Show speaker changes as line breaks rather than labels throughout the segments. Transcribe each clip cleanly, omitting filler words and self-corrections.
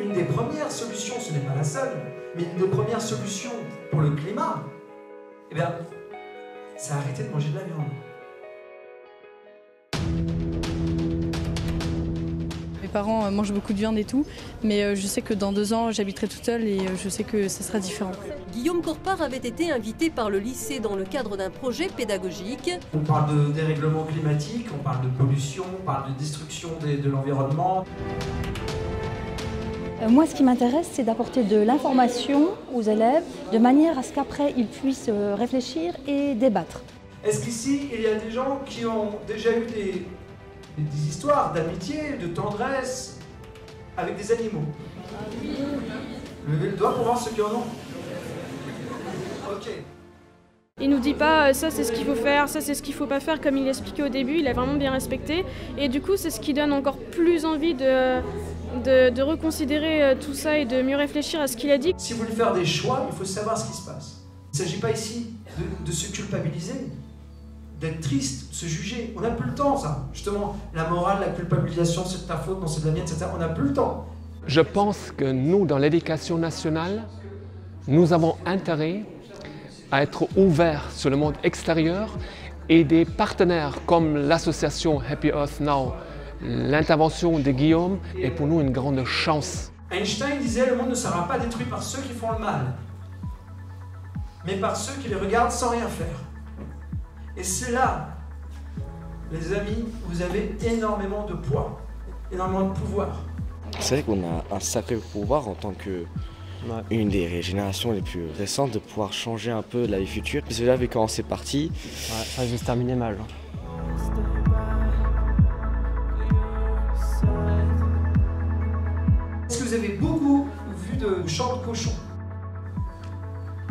Une des premières solutions, ce n'est pas la seule, mais une des premières solutions pour le climat, eh bien, c'est arrêter de manger de la viande.
Mes parents mangent beaucoup de viande et tout, mais je sais que dans 2 ans, j'habiterai toute seule et je sais que ça sera différent.
Guillaume Courpart avait été invité par le lycée dans le cadre d'un projet pédagogique.
On parle de dérèglement climatique, on parle de pollution, on parle de destruction de l'environnement.
Moi, ce qui m'intéresse, c'est d'apporter de l'information aux élèves de manière à ce qu'après, ils puissent réfléchir et débattre.
Est-ce qu'ici, il y a des gens qui ont déjà eu des histoires d'amitié, de tendresse avec des animaux? Levez le doigt pour voir ceux qui en ont. Ok.
Il nous dit pas ça c'est ce qu'il faut faire, ça c'est ce qu'il faut pas faire comme il expliquait au début, il a vraiment bien respecté. Et du coup c'est ce qui donne encore plus envie de reconsidérer tout ça et de mieux réfléchir à ce qu'il a dit.
Si vous voulez faire des choix, il faut savoir ce qui se passe. Il ne s'agit pas ici de se culpabiliser, d'être triste, de se juger. On n'a plus le temps, ça. Justement, la morale, la culpabilisation, c'est de ta faute, non, c'est de la mienne, etc. On n'a plus le temps.
Je pense que nous, dans l'éducation nationale, nous avons intérêt à être ouverts sur le monde extérieur et des partenaires comme l'association Happy Earth Now, l'intervention de Guillaume est pour nous une grande chance.
Einstein disait « Le monde ne sera pas détruit par ceux qui font le mal, mais par ceux qui les regardent sans rien faire. » Et c'est là, les amis, vous avez énormément de poids, énormément de pouvoir.
C'est vrai qu'on a un sacré pouvoir en tant que une des générations les plus récentes de pouvoir changer un peu la vie future. Parce que là, vu comment c'est parti,
ça risque de se terminer mal.
Est-ce que vous avez beaucoup vu de champs de cochons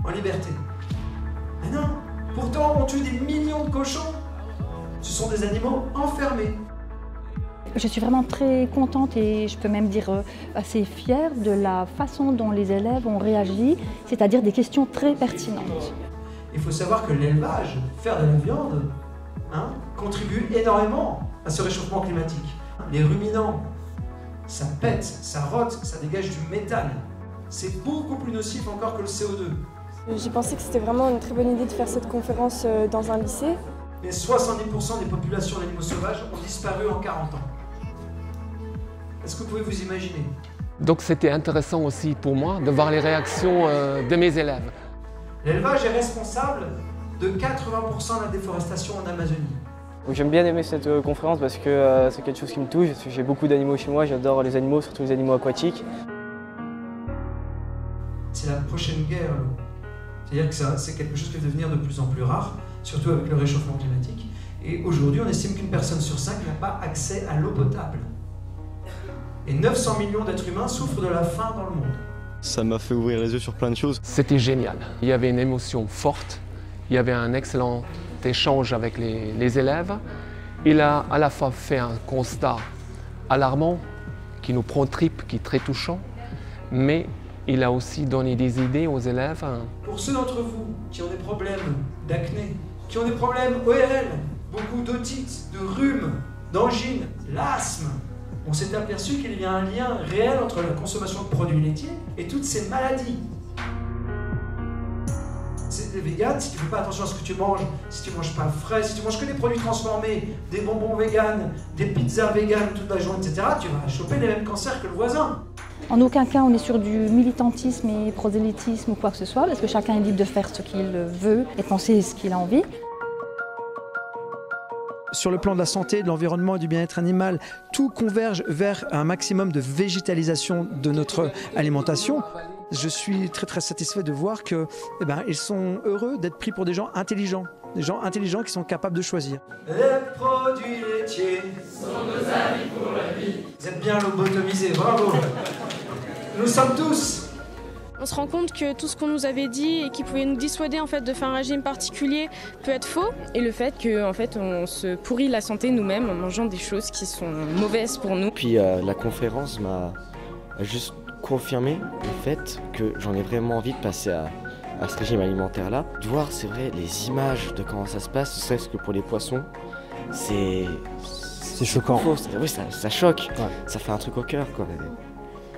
en liberté? Mais non, pourtant on tue des millions de cochons. Ce sont des animaux enfermés.
Je suis vraiment très contente et je peux même dire assez fière de la façon dont les élèves ont réagi, c'est-à-dire des questions très pertinentes.
Il faut savoir que l'élevage, faire de la viande, contribue énormément à ce réchauffement climatique. Les ruminants, ça pète, ça rote, ça dégage du méthane. C'est beaucoup plus nocif encore que le CO2.
J'ai pensé que c'était vraiment une très bonne idée de faire cette conférence dans un lycée.
Mais 70% des populations d'animaux sauvages ont disparu en 40 ans. Est-ce que vous pouvez vous imaginer?
Donc c'était intéressant aussi pour moi de voir les réactions de mes élèves.
L'élevage est responsable de 80% de la déforestation en Amazonie.
J'aime bien aimer cette conférence parce que c'est quelque chose qui me touche. J'ai beaucoup d'animaux chez moi, j'adore les animaux, surtout les animaux aquatiques.
C'est la prochaine guerre, l'eau. C'est-à-dire que c'est quelque chose qui va devenir de plus en plus rare, surtout avec le réchauffement climatique. Et aujourd'hui, on estime qu'une personne sur 5 n'a pas accès à l'eau potable. Et 900 millions d'êtres humains souffrent de la faim dans le monde.
ça m'a fait ouvrir les yeux sur plein de choses.
C'était génial. Il y avait une émotion forte, il y avait un excellent échange avec les élèves. Il a à la fois fait un constat alarmant qui nous prend tripes, qui est très touchant, mais il a aussi donné des idées aux élèves.
Pour ceux d'entre vous qui ont des problèmes d'acné, qui ont des problèmes ORL, beaucoup d'otite, de rhume, d'angine, l'asthme, on s'est aperçu qu'il y a un lien réel entre la consommation de produits laitiers et toutes ces maladies. C'est des véganes, si tu ne fais pas attention à ce que tu manges, si tu ne manges pas frais, si tu manges que des produits transformés, des bonbons véganes, des pizzas véganes toute la journée, etc., tu vas choper les mêmes cancers que le voisin.
En aucun cas on est sur du militantisme et prosélytisme ou quoi que ce soit, parce que chacun est libre de faire ce qu'il veut et de penser ce qu'il a envie.
Sur le plan de la santé, de l'environnement et du bien-être animal, tout converge vers un maximum de végétalisation de notre alimentation. Je suis très satisfait de voir que, ils sont heureux d'être pris pour des gens intelligents qui sont capables de choisir. Les produits laitiers sont nos amis pour la vie. Vous êtes bien lobotomisés, bravo. Nous sommes tous.
On se rend compte que tout ce qu'on nous avait dit et qui pouvait nous dissuader en fait, de faire un régime particulier peut être faux. Et le fait qu'en fait, on se pourrit la santé nous-mêmes en mangeant des choses qui sont mauvaises pour nous.
Puis la conférence m'a juste confirmé le fait que j'en ai vraiment envie de passer à ce régime alimentaire-là. De voir, c'est vrai, les images de comment ça se passe, ne serait-ce que pour les poissons, c'est
choquant.
Oui, ça choque,
ouais.
Ça fait un truc au cœur, quoi.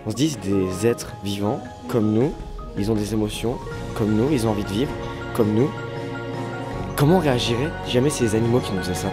On se dit c'est des êtres vivants comme nous, ils ont des émotions comme nous, ils ont envie de vivre comme nous. Comment on réagirait si jamais c'est les animaux qui nous faisaient ça ?